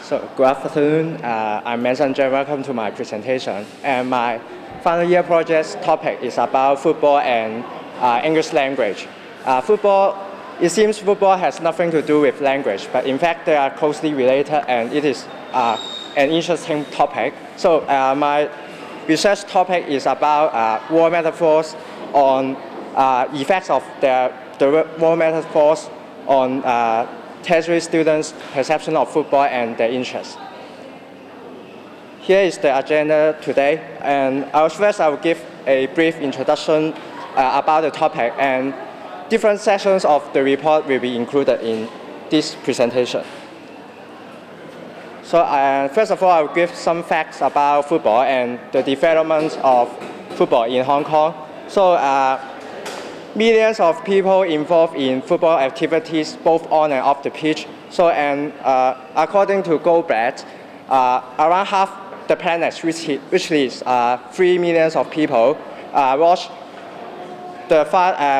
So, good afternoon. I'm Manson. Welcome to my presentation. And my final year project topic is about football and English language. It seems football has nothing to do with language, but in fact they are closely related, and it is an interesting topic. So my research topic is about war metaphors on effects of the war metaphors on tertiary students' perception of football and their interests. Here is the agenda today, and I will give a brief introduction about the topic, and different sections of the report will be included in this presentation. So first of all, I will give some facts about football and the development of football in Hong Kong. So millions of people involved in football activities, both on and off the pitch. So, according to Goldblatt, around half the planet, which is 3 million of people, watched the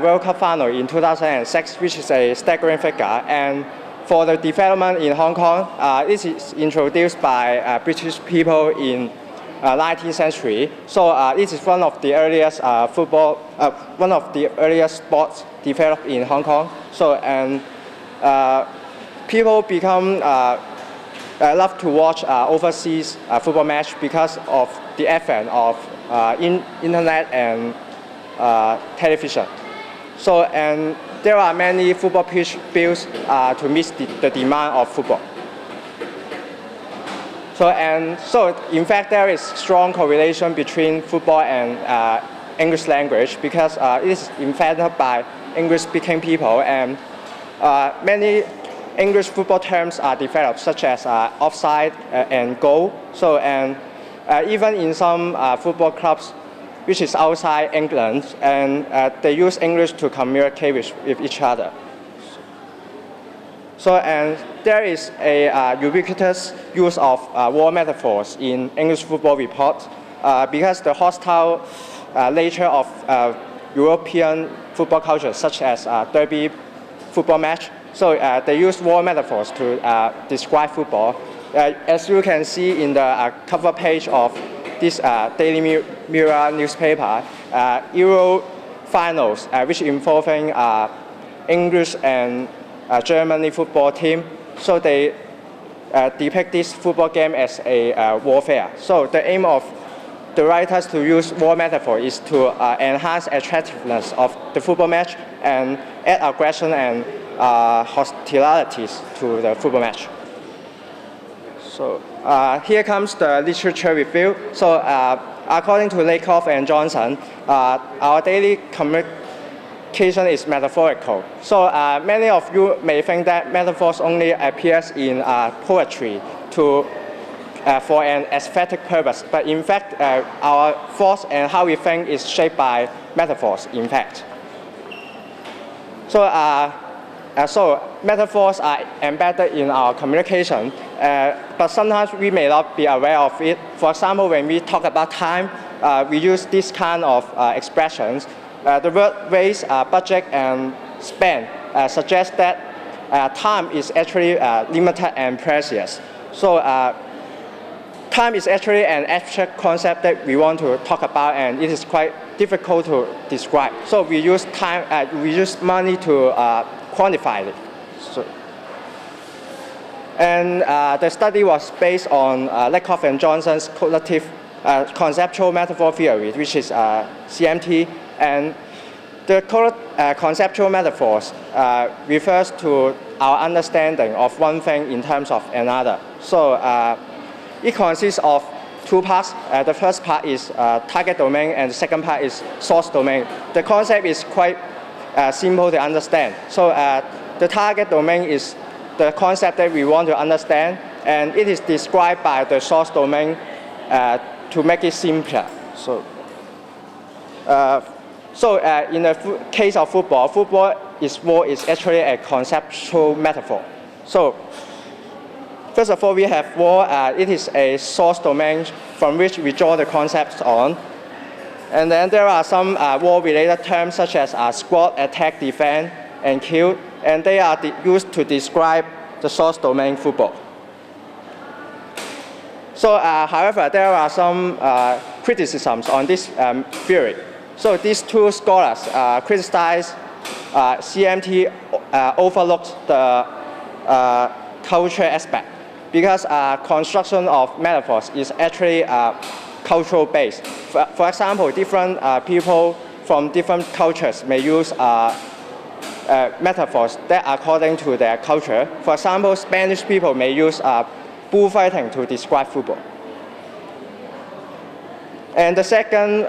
World Cup final in 2006, which is a staggering figure. And for the development in Hong Kong, this is introduced by British people in 19th century. So this is one of the earliest one of the earliest sports developed in Hong Kong. So people become love to watch overseas football match because of the advent of internet and television. So there are many football pitch built to meet the demand of football. So in fact, there is strong correlation between football and English language because it is invented by English-speaking people, and many English football terms are developed, such as offside and goal. So even in some football clubs, which is outside England, and they use English to communicate with each other. So there is a ubiquitous use of war metaphors in English football reports because the hostile nature of European football culture, such as derby football match. So they use war metaphors to describe football. As you can see in the cover page of this Daily Mirror newspaper, Euro finals, which involving English and Germany football team. So they depict this football game as a warfare. So the aim of the writers to use war metaphor is to enhance attractiveness of the football match and add aggression and hostilities to the football match. So here comes the literature review. So according to Lakoff and Johnson, our daily communication is metaphorical. So many of you may think that metaphors only appears in poetry for an aesthetic purpose, but in fact our thoughts and how we think is shaped by metaphors, in fact. So metaphors are embedded in our communication, but sometimes we may not be aware of it. For example, when we talk about time, we use this kind of expressions. The word race, budget, and spend suggest that time is actually limited and precious. So time is actually an abstract concept that we want to talk about, and it is quite difficult to describe. So we use time, we use money to quantify it. So, and the study was based on Lakoff and Johnson's conceptual metaphor theory, which is CMT, and the conceptual metaphors refers to our understanding of one thing in terms of another. So it consists of two parts. The first part is target domain, and the second part is source domain. The concept is quite simple to understand. So the target domain is the concept that we want to understand, and it is described by the source domain to make it simpler. So in the case of football, war is actually a conceptual metaphor. So first of all, we have war. It is a source domain from which we draw the concepts on. And then there are some war-related terms such as squad, attack, defend, and kill, and they are used to describe the source domain football. So, however, there are some criticisms on this theory. So these two scholars criticize CMT overlooked the culture aspect because construction of metaphors is actually cultural based. For example, different people from different cultures may use metaphors that are according to their culture. For example, Spanish people may use bullfighting to describe football. And the second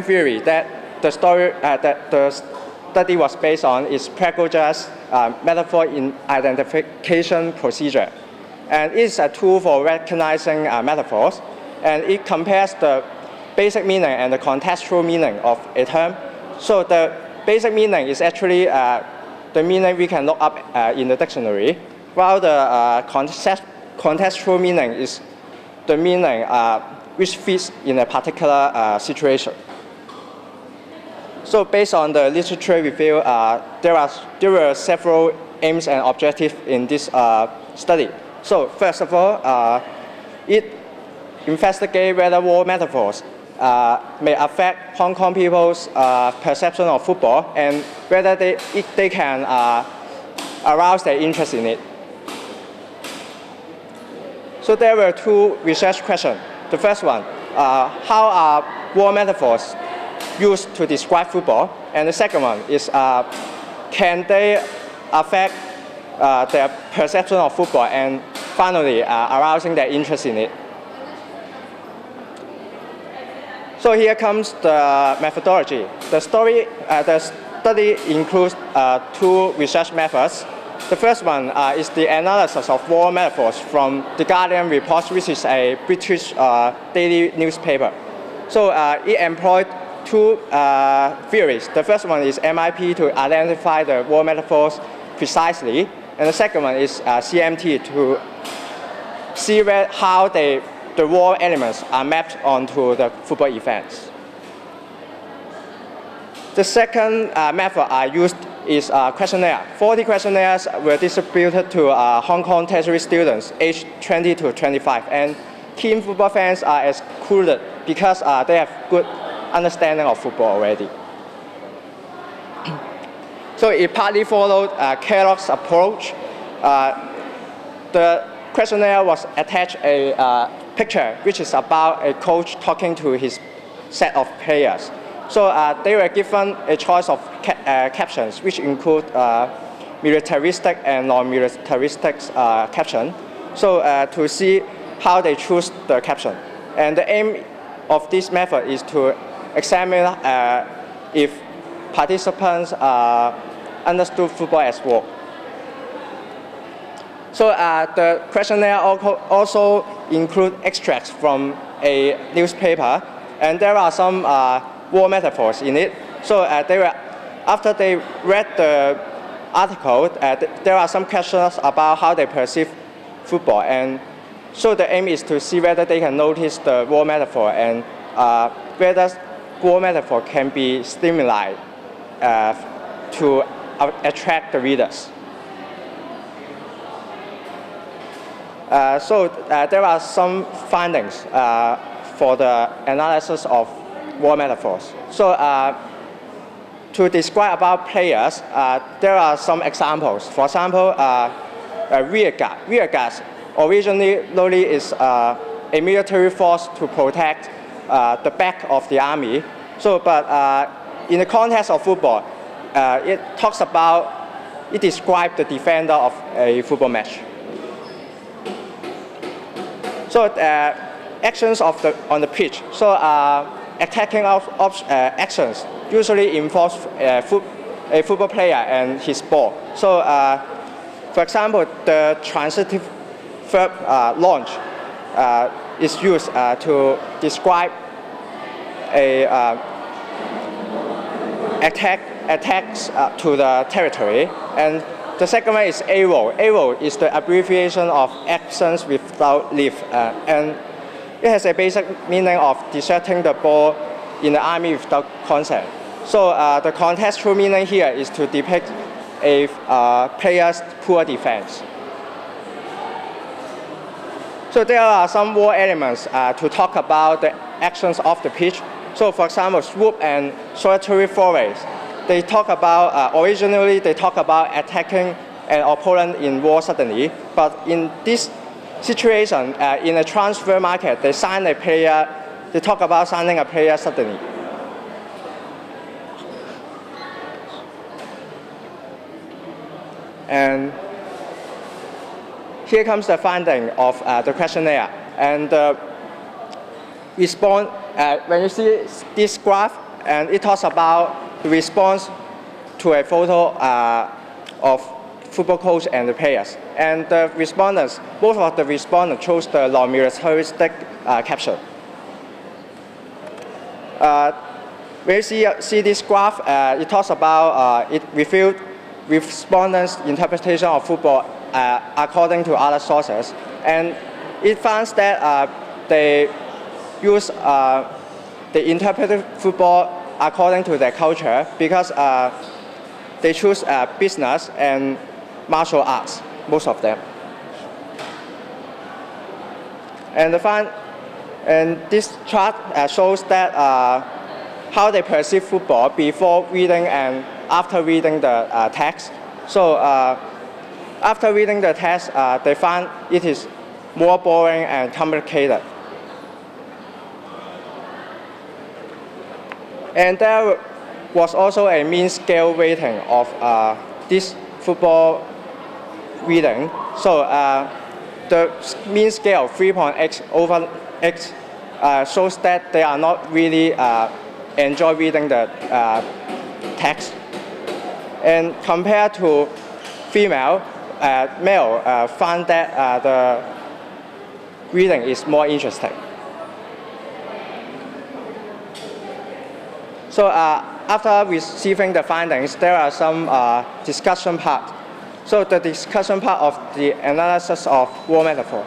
theory that the study was based on is Pragoja's metaphor in identification procedure. And it's a tool for recognizing metaphors, and it compares the basic meaning and the contextual meaning of a term. So the basic meaning is actually the meaning we can look up in the dictionary, while the contextual meaning is the meaning which fits in a particular situation. So based on the literature review, there were several aims and objectives in this study. So first of all, it investigates whether war metaphors may affect Hong Kong people's perception of football and whether they can arouse their interest in it. So there were two research questions. The first one, how are war metaphors used to describe football? And the second one is, can they affect their perception of football and finally arousing their interest in it? So here comes the methodology. The study includes two research methods. The first one is the analysis of war metaphors from The Guardian reports, which is a British daily newspaper. So it employed two theories. The first one is MIP to identify the war metaphors precisely, and the second one is CMT to see how the war elements are mapped onto the football events. The second method I used is questionnaire. 40 questionnaires were distributed to Hong Kong tertiary students aged 20 to 25, and keen football fans are excluded because they have good understanding of football already. So it partly followed Kellogg's approach. The questionnaire was attached a picture which is about a coach talking to his set of players. So they were given a choice of captions, which include militaristic and non-militaristic caption. So to see how they choose the caption. And the aim of this method is to examine if participants understood football as war. So the questionnaire also include extracts from a newspaper, and there are some war metaphors in it. So after they read the article, there are some questions about how they perceive football, and so the aim is to see whether they can notice the war metaphor and whether war metaphor can be stimuli to attract the readers. So there are some findings for the analysis of war metaphors. So to describe about players, there are some examples. For example, rear guard. Rear guards originally is a military force to protect the back of the army. So, but in the context of football, it describes the defender of a football match. So actions on the pitch. So attacking actions usually involves a football player and his ball. So for example, the transitive verb launch is used to describe a attacks to the territory. And the second one is AWOL. AWOL is the abbreviation of absence without leave, and it has a basic meaning of deserting the ball in the army without consent. So the contextual meaning here is to depict a player's poor defense. So there are some war elements to talk about the actions of the pitch. So for example, swoop and solitary forays. They talk about, originally they talk about attacking an opponent in war suddenly, but in this situation, in a transfer market, they talk about signing a player suddenly. And here comes the finding of the questionnaire. And the response, when you see this graph, and it talks about the response to a photo of football coach and the players. And the respondents, both of the respondents chose the non-militaristic caption. When you see this graph, it talks about, it revealed respondents' interpretation of football according to other sources. And it finds that they use, they interpret football according to their culture because they choose business and martial arts, most of them. And this chart shows that how they perceive football before reading and after reading the text. So after reading the text, they find it is more boring and complicated. And there was also a mean scale rating of this football reading. So the mean scale of 3.x over x shows that they are not really enjoy reading the text. And compared to female, male found that the reading is more interesting. So after receiving the findings, there are some discussion part. So the discussion part of the analysis of war metaphors.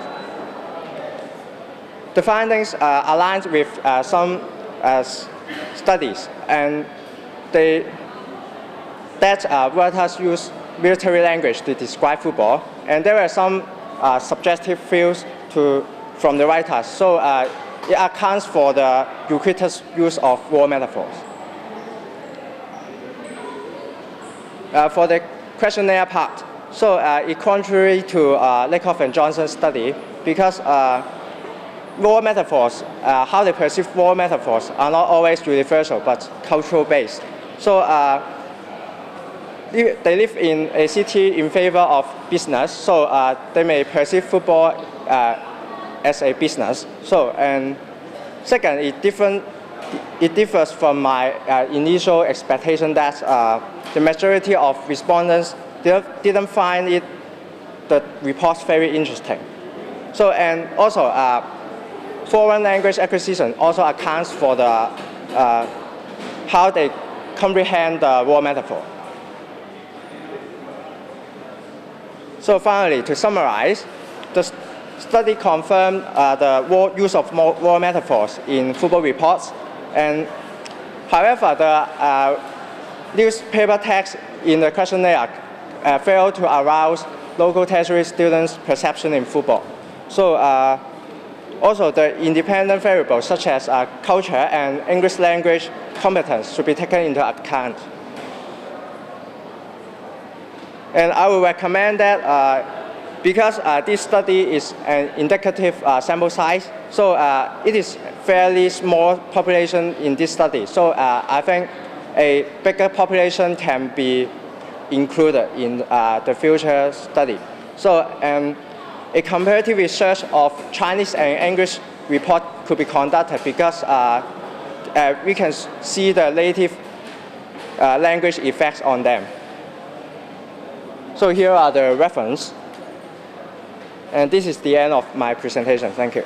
The findings aligned with some studies, and writers use military language to describe football, and there are some subjective views from the writers. So it accounts for the ubiquitous use of war metaphors. For the questionnaire part, so it contrary to Lakoff and Johnson's study, because war metaphors, how they perceive war metaphors are not always universal but cultural based. So they live in a city in favor of business, so they may perceive football as a business. So, and second, it differs from my initial expectation that the majority of respondents didn't find the reports very interesting. So, and also foreign language acquisition also accounts for the how they comprehend the war metaphor. So finally, to summarize, the study confirmed the use of war metaphors in football reports. And however, the newspaper text in the questionnaire failed to arouse local tertiary students' perception in football. So also the independent variables such as culture and English language competence should be taken into account. And I would recommend that because this study is an indicative sample size, so it is fairly small population in this study. So I think a bigger population can be included in the future study. So a comparative research of Chinese and English report could be conducted because we can see the native language effects on them. So here are the references. And this is the end of my presentation. Thank you.